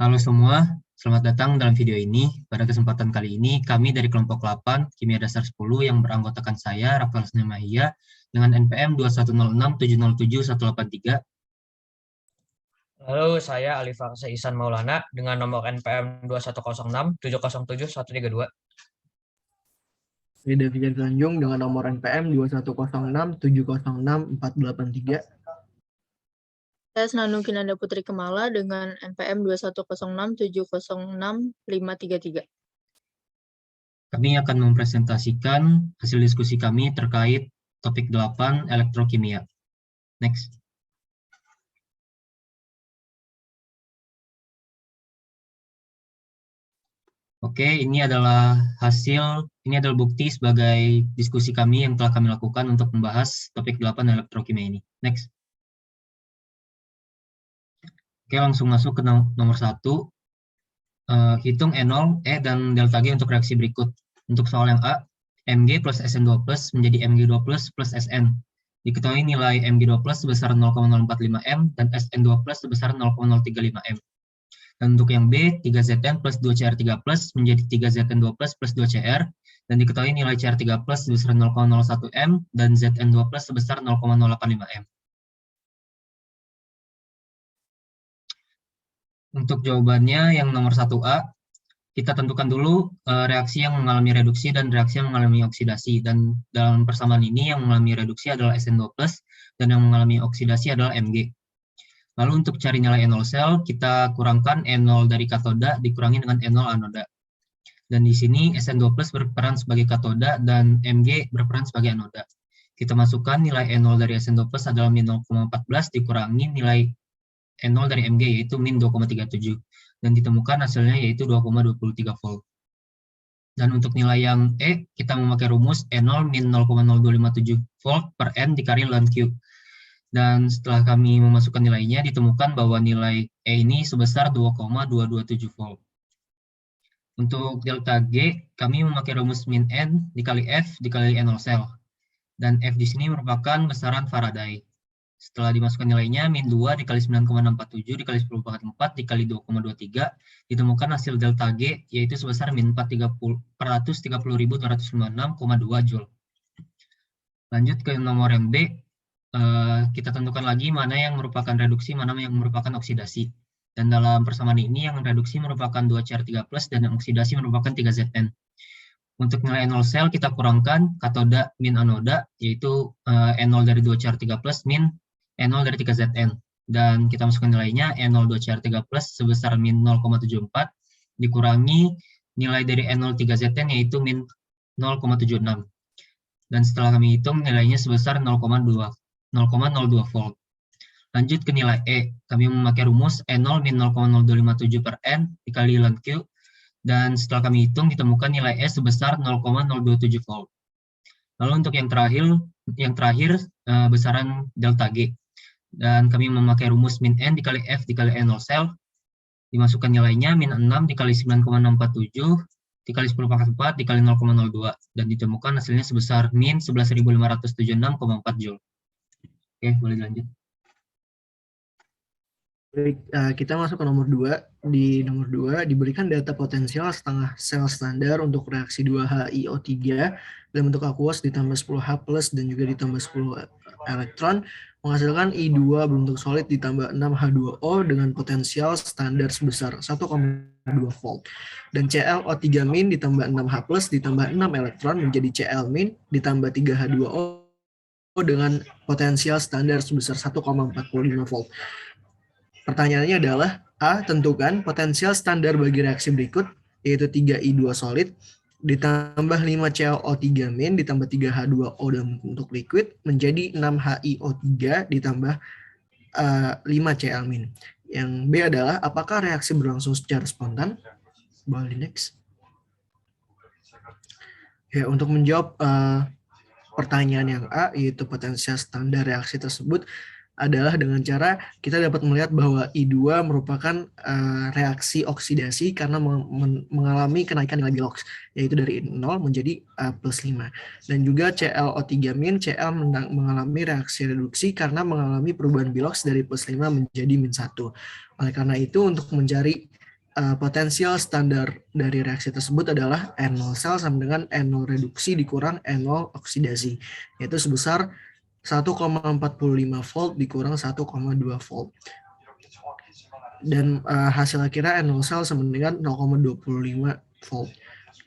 Halo semua, selamat datang dalam video ini. Pada kesempatan kali ini, kami dari kelompok 8, Kimia Dasar 10 yang beranggotakan saya, Rafael Snemahia, dengan NPM 2106707-183. Halo, saya Ali Farsa Ihsan Maulana dengan nomor NPM 2106707132. Saya David Tanjung dengan nomor NPM 2106706483. Saya Senanu Kinanda Putri Kemala dengan NPM 2106706533. Kami akan mempresentasikan hasil diskusi kami terkait topik 8, elektrokimia. Next. Oke, ini adalah bukti sebagai diskusi kami yang telah kami lakukan untuk membahas topik 8 elektrokimia ini. Next. Oke, langsung masuk ke nomor 1. Hitung E0, E, dan delta G untuk reaksi berikut. Untuk soal yang A, Mg plus Sn2 plus menjadi Mg2 plus Sn. Diketahui nilai Mg2 plus sebesar 0,045 M dan Sn2 plus sebesar 0,035 M. Dan untuk yang B, 3Zn plus 2Cr3 plus menjadi 3Zn2 plus 2Cr, dan diketahui nilai Cr3 plus sebesar 0,01 M dan Zn2 plus sebesar 0,085 M. Untuk jawabannya yang nomor 1A, kita tentukan dulu reaksi yang mengalami reduksi dan reaksi yang mengalami oksidasi. Dan dalam persamaan ini yang mengalami reduksi adalah Sn2+, dan yang mengalami oksidasi adalah Mg. Lalu untuk cari nilai E0 sel, kita kurangkan E0 dari katoda dikurangi dengan E0 anoda. Dan di sini Sn2+ berperan sebagai katoda dan Mg berperan sebagai anoda. Kita masukkan nilai E0 dari Sn2+ adalah min 0,14 dikurangi nilai E0 dari Mg yaitu min 2,37. Dan ditemukan hasilnya yaitu 2,23 volt. Dan untuk nilai yang E, kita memakai rumus E0 min 0,0257 volt per N dikali ln Q. Dan setelah kami memasukkan nilainya, ditemukan bahwa nilai E ini sebesar 2,227 volt. Untuk delta G, kami memakai rumus min N dikali F dikali N0 sel. Dan F di sini merupakan besaran Faraday. Setelah dimasukkan nilainya, min 2 dikali 9,647 dikali 10⁴ dikali 2,23, ditemukan hasil delta G, yaitu sebesar min 430.256,2 Joule. Lanjut ke nomor yang B, kita tentukan lagi mana yang merupakan reduksi, mana yang merupakan oksidasi. Dan dalam persamaan ini, yang reduksi merupakan 2Cr3+, dan yang oksidasi merupakan 3Zn. Untuk nilai E0 sel, kita kurangkan katoda min anoda, yaitu E0 dari 2Cr3+, min E0 dari 3Zn. Dan kita masukkan nilainya, E0 2Cr3+, sebesar min 0,74, dikurangi nilai dari E0 3Zn, yaitu min 0,76. Dan setelah kami hitung, nilainya sebesar 0,02 volt. Lanjut ke nilai E. Kami memakai rumus E0 min 0,0257 per N dikali ln Q. Dan setelah kami hitung, ditemukan nilai E sebesar 0,027 volt. Lalu untuk yang terakhir besaran delta G. Dan kami memakai rumus min N dikali F dikali N0 sel. Dimasukkan nilainya min 6 dikali 9,647 dikali 10⁴ dikali 0,02. Dan ditemukan hasilnya sebesar min 11.576,4 Joule. Oke, boleh dilanjut. Baik, kita masuk ke nomor 2. Di nomor 2 diberikan data potensial setengah sel standar untuk reaksi 2HiO3 dalam bentuk aqueous ditambah 10H plus dan juga ditambah 10 elektron menghasilkan I2 berbentuk solid ditambah 6H2O dengan potensial standar sebesar 1,2 volt. Dan ClO3 min ditambah 6H plus ditambah 6 elektron menjadi Cl min ditambah 3H2O dengan potensial standar sebesar 1,45 volt. Pertanyaannya adalah A. Tentukan potensial standar bagi reaksi berikut, yaitu 3I2 solid ditambah 5ClO3 min ditambah 3H2O dalam bentuk liquid menjadi 6HiO3 ditambah 5Cl min. Yang B adalah apakah reaksi berlangsung secara spontan? Boleh next. Ya, untuk menjawab pertanyaan yang A, yaitu potensial standar reaksi tersebut, adalah dengan cara kita dapat melihat bahwa I2 merupakan reaksi oksidasi karena mengalami kenaikan nilai bilox, yaitu dari 0 menjadi plus 5. Dan juga ClO3 min, Cl mengalami reaksi reduksi karena mengalami perubahan bilox dari plus 5 menjadi min 1. Oleh karena itu, untuk mencari potensial standar dari reaksi tersebut adalah N0 sel sama dengan N0 reduksi dikurang N0 oksidasi, yaitu sebesar 1,45 volt dikurang 1,2 volt. Dan hasil akhirnya N0 sel sama dengan 0,25 volt.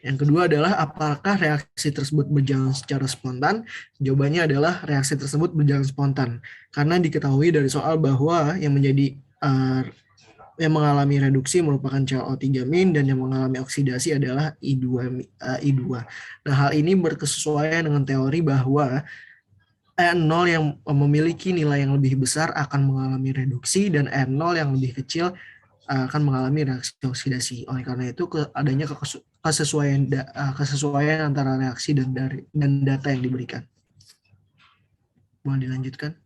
Yang kedua adalah apakah reaksi tersebut berjalan secara spontan? Jawabannya adalah reaksi tersebut berjalan spontan. Karena diketahui dari soal bahwa yang mengalami reduksi merupakan ClO3- dan yang mengalami oksidasi adalah I2. Nah, hal ini berkesesuaian dengan teori bahwa N0 yang memiliki nilai yang lebih besar akan mengalami reduksi dan N0 yang lebih kecil akan mengalami reaksi oksidasi. Oleh karena itu adanya kesesuaian antara reaksi dan data yang diberikan. Mau dilanjutkan?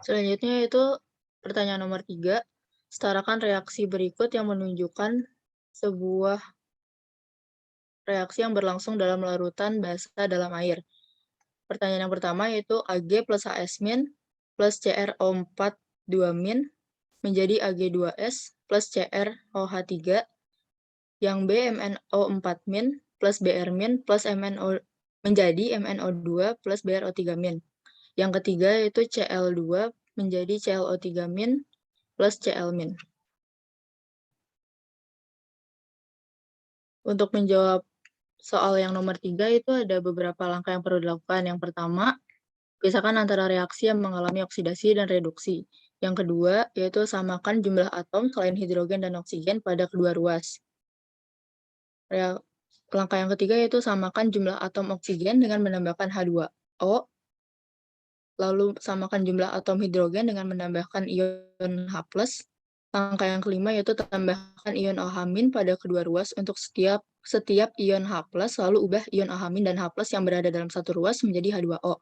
Selanjutnya itu pertanyaan nomor 3. Setarakan reaksi berikut yang menunjukkan sebuah reaksi yang berlangsung dalam larutan basa dalam air. Pertanyaan yang pertama yaitu Ag plus HS- plus CrO4 2- menjadi Ag2S plus CrOH3, yang B MnO4- plus Br- plus MnO menjadi MnO2 plus BrO3-. Yang ketiga yaitu Cl2 menjadi ClO3- plus Cl-. Untuk menjawab soal yang nomor 3 itu ada beberapa langkah yang perlu dilakukan. Yang pertama, pisahkan antara reaksi yang mengalami oksidasi dan reduksi. Yang kedua, yaitu samakan jumlah atom selain hidrogen dan oksigen pada kedua ruas. Langkah yang ketiga yaitu samakan jumlah atom oksigen dengan menambahkan H2O. Lalu samakan jumlah atom hidrogen dengan menambahkan ion H+. Langkah yang kelima yaitu tambahkan ion OH- pada kedua ruas untuk setiap ion H+, lalu ubah ion OH- dan H+ yang berada dalam satu ruas menjadi H2O.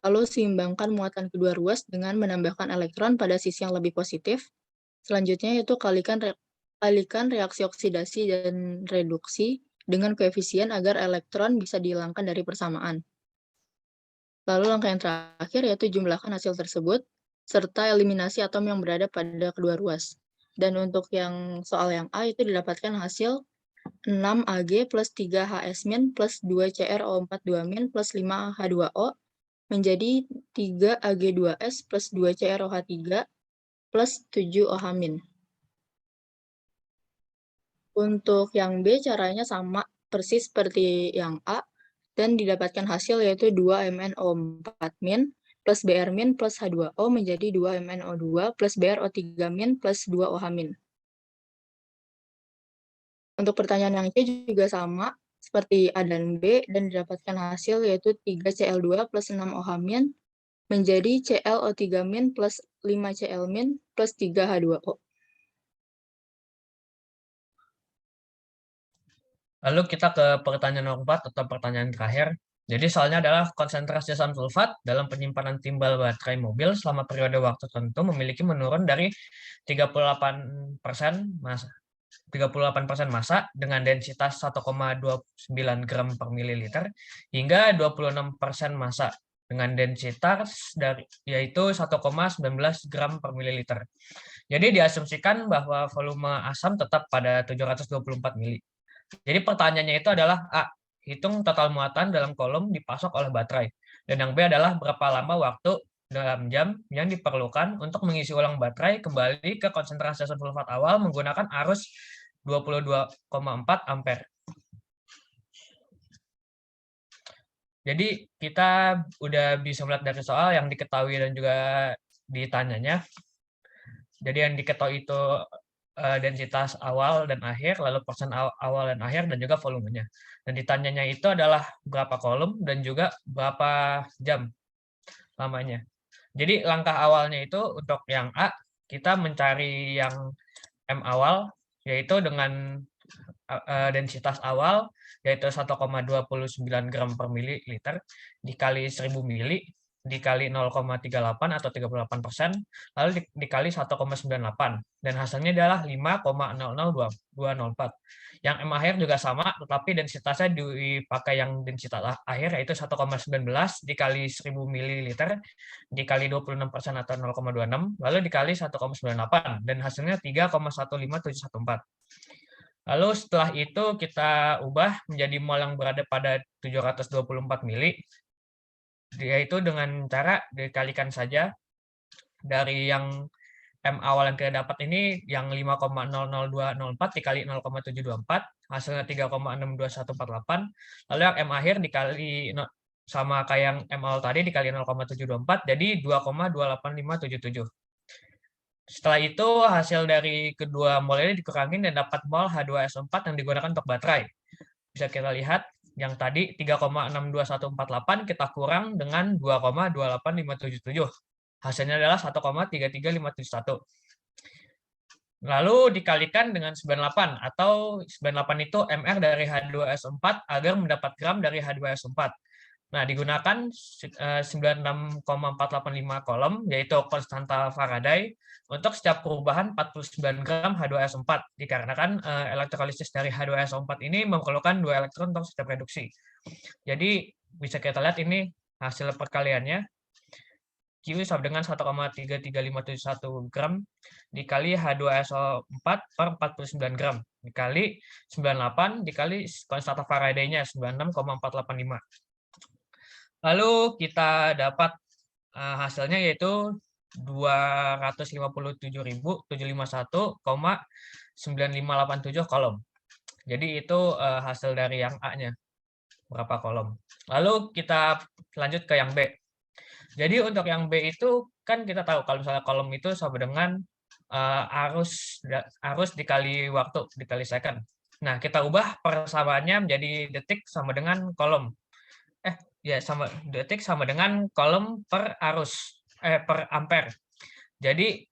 Lalu seimbangkan muatan kedua ruas dengan menambahkan elektron pada sisi yang lebih positif. Selanjutnya yaitu kalikan reaksi oksidasi dan reduksi dengan koefisien agar elektron bisa dihilangkan dari persamaan. Lalu langkah yang terakhir yaitu jumlahkan hasil tersebut, serta eliminasi atom yang berada pada kedua ruas. Dan untuk yang soal yang A itu didapatkan hasil 6 Ag plus 3 HS- plus 2 CrO4 2- plus 5 H2O menjadi 3 Ag2S plus 2 CrOH3 plus 7 OH-. Untuk yang B caranya sama persis seperti yang A dan didapatkan hasil yaitu 2 MnO4- plus Br- plus H2O menjadi 2 MnO2 plus BrO3- plus 2 OH-. Untuk pertanyaan yang C juga sama seperti A dan B dan didapatkan hasil yaitu 3 Cl2 plus 6 OH- menjadi ClO3- plus 5 Cl- plus 3 H2O. Lalu kita ke pertanyaan nomor 4 atau pertanyaan terakhir. Jadi soalnya adalah konsentrasi asam sulfat dalam penyimpanan timbal baterai mobil selama periode waktu tertentu memiliki menurun dari 38% massa dengan densitas 1,29 gram per mililiter hingga 26% massa dengan densitas yaitu 1,19 gram per mililiter. Jadi diasumsikan bahwa volume asam tetap pada 724 mili. Jadi pertanyaannya itu adalah A, hitung total muatan dalam kolom dipasok oleh baterai. Dan yang B adalah berapa lama waktu dalam jam yang diperlukan untuk mengisi ulang baterai kembali ke konsentrasi asam sulfat awal menggunakan arus 22,4 ampere. Jadi kita udah bisa melihat dari soal yang diketahui dan juga ditanyanya. Jadi yang diketahui itu densitas awal dan akhir, lalu persen awal dan akhir, dan juga volumenya. Dan ditanyanya itu adalah berapa kolom dan juga berapa jam lamanya. Jadi langkah awalnya itu untuk yang A, kita mencari yang M awal, yaitu dengan densitas awal, yaitu 1,29 gram per mililiter, dikali 1000 mili, dikali 0,38 atau 38%, lalu dikali 1,98. Dan hasilnya adalah 5,002204. Yang M akhir juga sama, tetapi densitasnya dipakai yang densitas akhir, yaitu 1,19 dikali 1000 ml, dikali 26% atau 0,26, lalu dikali 1,98, dan hasilnya 3,15714. Lalu setelah itu kita ubah menjadi mol yang berada pada 724 mili, yaitu dengan cara dikalikan saja dari yang M awal yang kita dapat ini, yang 5,00204 dikali 0,724, hasilnya 3,62148. Lalu yang M akhir dikali sama kayak yang M awal tadi dikali 0,724, jadi 2,28577. Setelah itu hasil dari kedua mol ini dikurangin dan dapat mol H2SO4 yang digunakan untuk baterai. Bisa kita lihat yang tadi 3,62148 kita kurang dengan 2,28577. Hasilnya adalah 1,33571. Lalu dikalikan dengan 98, atau 98 itu MR dari H2SO4 agar mendapat gram dari H2SO4. Nah, digunakan 96,485 kolom, yaitu konstanta Faraday, untuk setiap perubahan 49 gram H2SO4, dikarenakan elektrolisis dari H2SO4 ini memerlukan 2 elektron untuk setiap reduksi. Jadi, bisa kita lihat ini hasil perkaliannya. Q sama dengan 1,33571 gram dikali H2SO4 per 49 gram dikali 98 dikali konstanta Faraday-nya 96,485. Lalu kita dapat hasilnya yaitu 257.751,9587 kolom. Jadi itu hasil dari yang A-nya, berapa kolom. Lalu kita lanjut ke yang B. Jadi untuk yang B itu kan kita tahu kalau misalnya kolom itu sama dengan arus dikali waktu, dikali second. Nah, kita ubah persamaannya menjadi detik sama dengan kolom. Sama detik sama dengan kolom per arus, per ampere. Jadi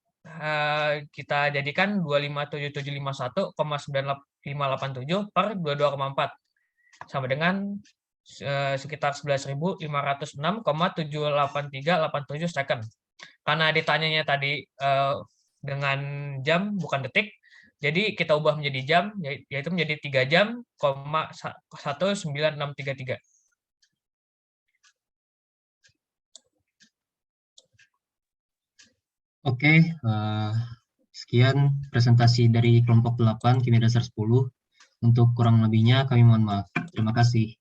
kita jadikan 257.751,9587 per 22,4 sama dengan sekitar 11.506,78387 second. Karena ditanyanya tadi dengan jam bukan detik, jadi kita ubah menjadi jam, yaitu menjadi 3 jam, 19633. Oke, sekian presentasi dari kelompok 8 kimia dasar 10. Untuk kurang lebihnya kami mohon maaf. Terima kasih.